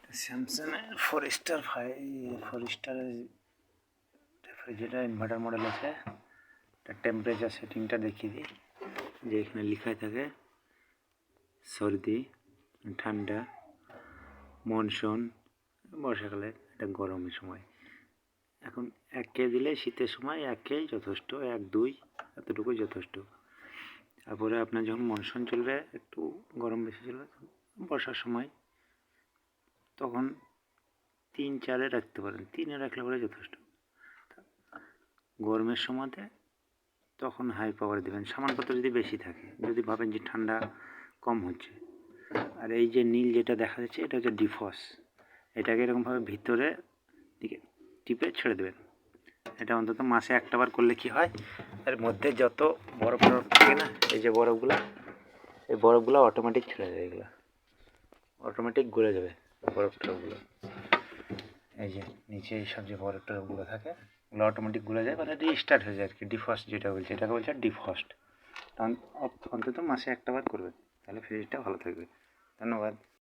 স্যামসাংয়ের ফোর স্টারের refrigerator inverter model আছে। তার টেম্পারেচার সেটিংটা দেখিয়ে দিই। যে এখানে লেখাই থাকে সর্দি, ঠান্ডা, মনসুন, বর্ষাকালে, এটা গরমের সময়। এখন 1K দিলে শীতের সময় 1K যথেষ্ট, 1-2 এতটুকুই যথেষ্ট। তারপরে আপনার যখন মনসুন চলবে, একটু গরম বেশি চলবে, বর্ষার সময়, তখন 3-4-এ রাখতে পারেন, 3-এ রাখলে পরে যথেষ্ট। গরমের সময়তে তখন হাই পাওয়ার দেবেন, সামানপত্র যদি বেশি থাকে, যদি ভাবেন যে ঠান্ডা কম হচ্ছে। আর এই যে নীল যেটা দেখা যাচ্ছে, এটা হচ্ছে ডিফস। এটাকে এরকমভাবে ভিতরে দিকে টিপে ছেড়ে দেবেন। এটা অন্তত মাসে একটা বার করলে কি হয়, এর মধ্যে যত বরফ থাকে না, এই যে বরফগুলো, এই বরফগুলো অটোমেটিক ছেড়ে যায়, এগুলো অটোমেটিক গলে যাবে বরফ টরফগুলো। এই যে নিচে এইসব যে বরফ টরফগুলো থাকে, ওগুলো অটোমেটিক গলে যায়, মানে রিস্টার্ট হয়ে যায় আর কি। ডিফস্ট যেটা বলছে, এটাকে বলছে ডিফস্ট। অন্তত মাসে একটা বার করবেন, তাহলে ফ্রিজটা ভালো থাকবে। ধন্যবাদ।